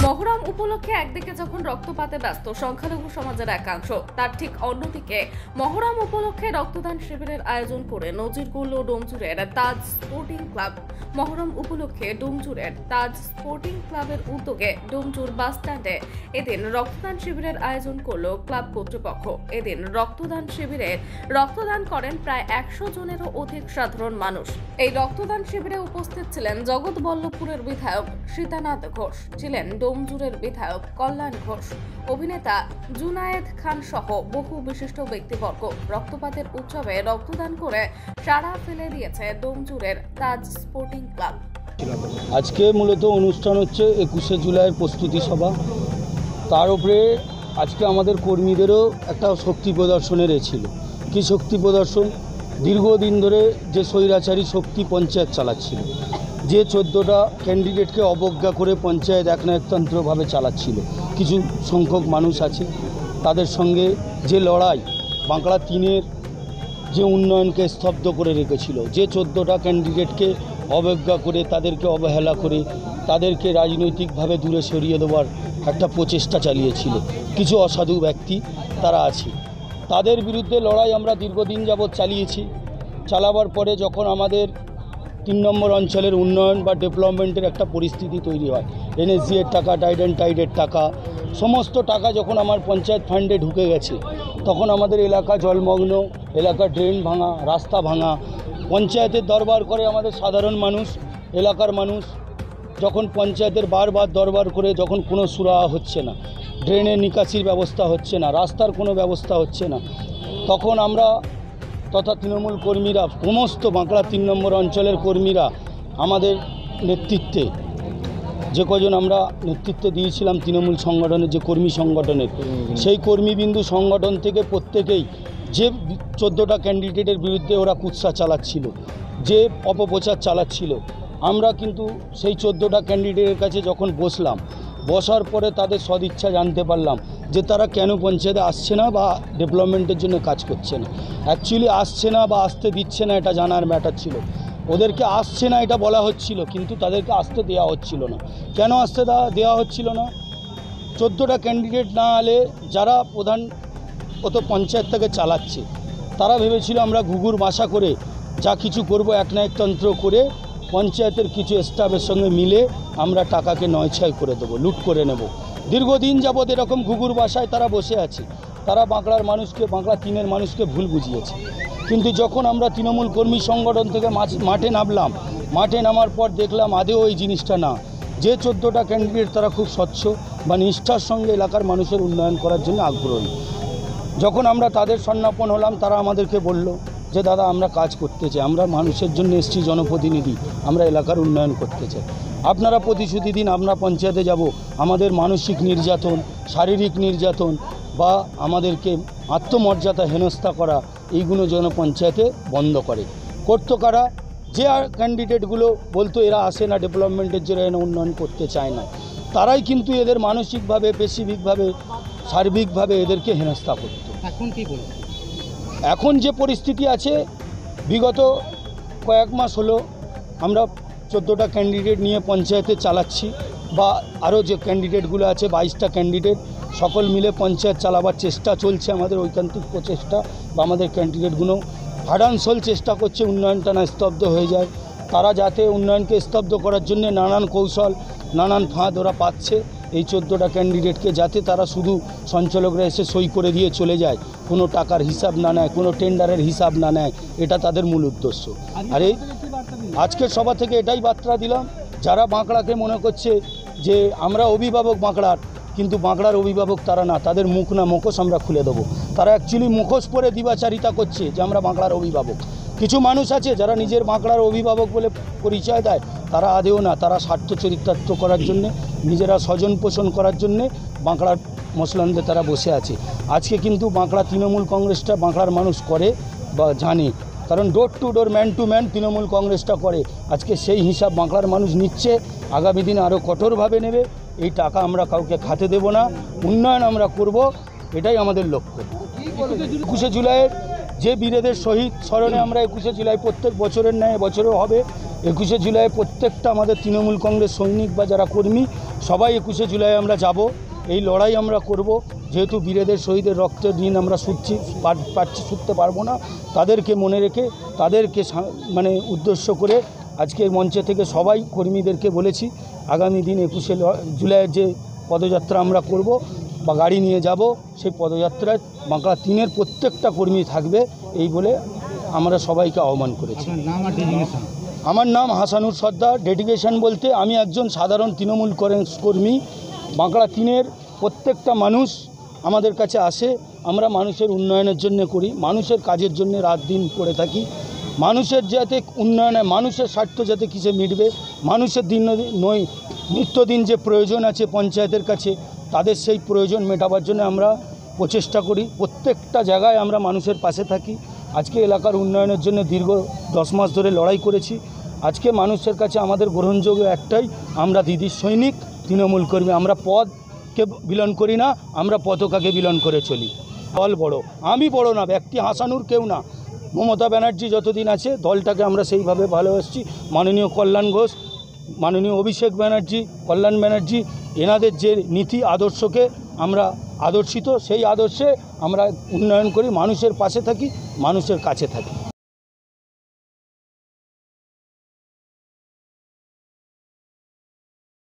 মহরম উপলক্ষে একদিকে যখন রক্তপাতে ব্যস্ত সংখ্যালঘু সমাজের একাংশ, তার ঠিক অন্যদিকে মহরম উপলক্ষে রক্তদান শিবিরের আয়োজন করে নজির গড়ল ডোমজুরের তাজ স্পোর্টিং ক্লাব। মহরম উপলক্ষে ডোমজুরের তাজ স্পোর্টিং ক্লাবের উদ্যোগে ডোমজুর বাস স্ট্যান্ডে এদিন রক্তদান শিবিরের আয়োজন করল ক্লাব কর্তৃপক্ষ। এদিন রক্তদান শিবিরে রক্তদান করেন প্রায় 100 জনেরও অধিক সাধারণ মানুষ। এই রক্তদান শিবিরে উপস্থিত ছিলেন জগৎবল্লভপুরের বিধায়ক সীতানাথ ঘোষ, ছিলেন ডোমজুরের বিধায়ক কল্যাণ ঘোষ, অভিনেতা জুনায়েদ খান সহ বহু বিশিষ্ট ব্যক্তিবর্গ। রক্তপাতের উৎসবে রক্তদান করে সাড়া ফেলে দিয়েছে ডোমজুরের তাজ স্পোর্টিং ক্লাব। আজকে মূলত অনুষ্ঠান হচ্ছে 21শে জুলাইয়ের প্রস্তুতি সভা। তার উপরে আজকে আমাদের কর্মীদেরও একটা শক্তি প্রদর্শনের ছিল। কি শক্তি প্রদর্শন? দীর্ঘদিন ধরে যে স্বৈরাচারী শক্তি পঞ্চায়েত চালাচ্ছিল, যে 14টা ক্যান্ডিডেটকে অবজ্ঞা করে পঞ্চায়েত একনায়কতন্ত্রভাবে চালাচ্ছিল, কিছু সংখ্যক মানুষ আছে, তাদের সঙ্গে যে লড়াই, বাংলা 3-এর যে উন্নয়নকে স্তব্ধ করে রেখেছিল, যে 14টা ক্যান্ডিডেটকে অবজ্ঞা করে, তাদেরকে অবহেলা করে, তাদেরকে রাজনৈতিকভাবে দূরে সরিয়ে দেওয়ার একটা প্রচেষ্টা চালিয়েছিল কিছু অসাধু ব্যক্তি, তারা আছে। তাদের বিরুদ্ধে লড়াই আমরা দীর্ঘদিন যাবৎ চালিয়েছি। চালাবার পরে যখন আমাদের 3 নম্বর অঞ্চলের উন্নয়ন বা ডেভেলপমেন্টের একটা পরিস্থিতি তৈরি হয়, এনএসজি এর টাকা, টাইডের টাকা, সমস্ত টাকা যখন আমার পঞ্চায়েত ফান্ডে ঢুকে গেছে, তখন আমাদের এলাকা জলমগ্ন, এলাকা ড্রেন ভাঙা, রাস্তা ভাঙা, পঞ্চায়েতের দরবার করে আমাদের সাধারণ মানুষ, এলাকার মানুষ, যখন পঞ্চায়েতের বারবার দরবার করে যখন কোনো সুরাহা হচ্ছে না, ড্রেনের নিকাশির ব্যবস্থা হচ্ছে না, রাস্তার কোনো ব্যবস্থা হচ্ছে না, তখন আমরা তথা তৃণমূল কর্মীরা, সমস্ত বাঁকড়া 3 নম্বর অঞ্চলের কর্মীরা আমাদের নেতৃত্বে, যে কজন আমরা নেতৃত্ব দিয়েছিলাম তৃণমূল সংগঠনের, যে কর্মী সংগঠনের, সেই কর্মীবিন্দু সংগঠন থেকে প্রত্যেকেই যে 14টা ক্যান্ডিডেটের বিরুদ্ধে ওরা কুৎসা চালাচ্ছিল, যে অপপ্রচার চালাচ্ছিল, আমরা কিন্তু সেই 14টা ক্যান্ডিডেটের কাছে যখন বসার পরে তাদের সদিচ্ছা জানতে পারলাম যে তারা কেন পঞ্চায়েতে আসছে না বা ডেভেলপমেন্টের জন্য কাজ করছে না। অ্যাকচুয়ালি আসছে না বা আসতে দিচ্ছে না এটা জানার ম্যাটার ছিল। ওদেরকে আসছে না এটা বলা হচ্ছিল, কিন্তু তাদেরকে আসতে দেওয়া হচ্ছিল না। কেন আসতে দেওয়া হচ্ছিল না? 14টা ক্যান্ডিডেট না এলে যারা প্রধান অত পঞ্চায়েতটাকে চালাচ্ছে, তারা ভেবেছিল আমরা ঘুঘুর বাসা করে যা কিছু করব, একনায়কতন্ত্র করে পঞ্চায়েতের কিছু স্টাফের সঙ্গে মিলে আমরা টাকাকে নয়ছয় করে দেবো, লুট করে নেব। দীর্ঘদিন যাবৎ এরকম ঘুঘুর বাসায় তারা বসে আছে। তারা বাঁকড়ার মানুষকে, বাঁকড়া 3-এর মানুষকে ভুল বুঝিয়েছে। কিন্তু যখন আমরা তৃণমূল কর্মী সংগঠন থেকে মাঠে নামলাম, মাঠে নামার পর দেখলাম আদেও এই জিনিসটা না। যে 14টা ক্যান্ডিডেট তারা খুব স্বচ্ছ বা নিষ্ঠার সঙ্গে এলাকার মানুষের উন্নয়ন করার জন্য আগ্রহী। যখন আমরা তাদের সন্নাপন হলাম, তারা আমাদেরকে বলল যে দাদা আমরা কাজ করতে চাই, আমরা মানুষের জন্য এসছি, জনপ্রতিনিধি, আমরা এলাকার উন্নয়ন করতে চাই। আপনারা প্রতিশ্রুতি দিন, আমরা পঞ্চায়েতে যাব, আমাদের মানসিক নির্যাতন, শারীরিক নির্যাতন বা আমাদেরকে আত্মমর্যাদা হেনস্থা করা, এইগুলো যেন পঞ্চায়েতে বন্ধ করে। করতো কারা? যে ক্যান্ডিডেটগুলো বলতো এরা আসে না ডেভেলপমেন্টের জন্য, এরা উন্নয়ন করতে চায় না, তারাই কিন্তু এদের মানসিকভাবে, পেশিভিকভাবে, সার্বিকভাবে এদেরকে হেনস্থা করত। এখন কী বলবো? এখন যে পরিস্থিতি আছে, বিগত কয়েক মাস হলো আমরা 14টা ক্যান্ডিডেট নিয়ে পঞ্চায়েতে চালাচ্ছি, বা আরও যে ক্যান্ডিডেটগুলো আছে 22টা ক্যান্ডিডেট, সকল মিলে পঞ্চায়েত চালাবার চেষ্টা চলছে। আমাদের ঐকান্তিক প্রচেষ্টা বা আমাদের ক্যান্ডিডেটগুলো হাডানসোল চেষ্টা করছে উন্নয়নটা না স্তব্ধ হয়ে যায়। তারা যাতে উন্নয়নকে স্তব্ধ করার জন্য নানান কৌশল, নানান ফাঁদ ওরা পাচ্ছে এই 14টা ক্যান্ডিডেটকে, যাতে তারা শুধু সঞ্চালকরা এসে সই করে দিয়ে চলে যায়, কোনো টাকার হিসাব না নেয়, কোনো টেন্ডারের হিসাব না নেয়, এটা তাদের মূল উদ্দেশ্য। আর এই আজকের সভা থেকে এটাই বার্তা দিলাম, যারা বাঁকড়াকে মনে করছে যে আমরা অভিভাবক বাঁকড়ার, কিন্তু বাঁকড়ার অভিভাবক তারা না, তাদের মুখ না মুখোশ আমরা খুলে দেবো। তারা অ্যাকচুয়ালি মুখোশ পরে দিবাচারিতা করছে যে আমরা বাঁকড়ার অভিভাবক। কিছু মানুষ আছে যারা নিজের বাঁকড়ার অভিভাবক বলে পরিচয় দেয়, তারা আদেও না, তারা স্বার্থ চরিতার্থ করার জন্যে, নিজেরা স্বজন পোষণ করার জন্যে বাঁকড়ার মসলান্দে তারা বসে আছে। আজকে কিন্তু বাঁকড়া তৃণমূল কংগ্রেসটা বাঁকড়ার মানুষ করে বা জানে, কারণ door to door, man to man Trinamool কংগ্রেসটা করে। আজকে সেই হিসাব বাঁকড়ার মানুষ নিচ্ছে, আগামী দিনে আরও কঠোরভাবে নেবে। এই টাকা আমরা কাউকে খাতে দেব না, উন্নয়ন আমরা করব, এটাই আমাদের লক্ষ্য। 21শে জুলাইয়ের যে বীরেদের শহীদ স্মরণে আমরা 21শে জুলাই প্রত্যেক বছরের ন্যায় বছরেও হবে। 21শে জুলাই প্রত্যেকটা আমাদের তৃণমূল কংগ্রেস সৈনিক বা যারা কর্মী সবাই 21শে জুলাই আমরা যাব, এই লড়াই আমরা করব। যেহেতু বীরেদের শহীদের রক্তের ঋণ আমরা ছুটতে পারবো না, তাদেরকে মনে রেখে তাদেরকে মানে উদ্দেশ্য করে আজকে মঞ্চে থেকে সবাই কর্মীদেরকে বলেছি আগামী দিন 21শে জুলাইয়ের যে পদযাত্রা আমরা করব বা গাড়ি নিয়ে যাব, সেই পদযাত্রায় বাঁকুড়া 3-এর প্রত্যেকটা কর্মী থাকবে এই বলে আমরা সবাইকে আহ্বান করেছি। আমার নাম হাসানুর সর্দার। ডেডিকেশন বলতে আমি একজন সাধারণ তৃণমূল কর্মী। বাঁকুড়া 3-এর প্রত্যেকটা মানুষ আমাদের কাছে আসে, আমরা মানুষের উন্নয়নের জন্য করি, মানুষের কাজের জন্য রাত দিন পড়ে থাকি। মানুষের যাতে উন্নয়নে মানুষের স্বার্থ যাতে কিসে মিটবে, মানুষের নিত্যদিন যে প্রয়োজন আছে পঞ্চায়েতের কাছে তাদের সেই প্রয়োজন মেটাবার জন্য আমরা প্রচেষ্টা করি। প্রত্যেকটা জায়গায় আমরা মানুষের পাশে থাকি। আজকে এলাকার উন্নয়নের জন্য দীর্ঘ 10 মাস ধরে লড়াই করেছি। আজকে মানুষের কাছে আমাদের গ্রহণযোগ্য একটাই, আমরা দিদির সৈনিক, তৃণমূল কর্মী। আমরা পদকে বিলন করি না, আমরা পতাকাকে বিলন করে চলি। দল বড়, আমি বড় না, ব্যক্তি হাসানুর কেউ না। মমতা ব্যানার্জি যতদিন আছে দলটাকে আমরা সেইভাবে ভালোবাসছি। মাননীয় কল্যাণ ঘোষ, মাননীয় অভিষেক ব্যানার্জি, কল্যাণ ব্যানার্জি, এনাদের যে নীতি আদর্শকে আমরা আদর্শিত, সেই আদর্শে আমরা উন্নয়ন করি, মানুষের পাশে থাকি, মানুষের কাছে থাকি।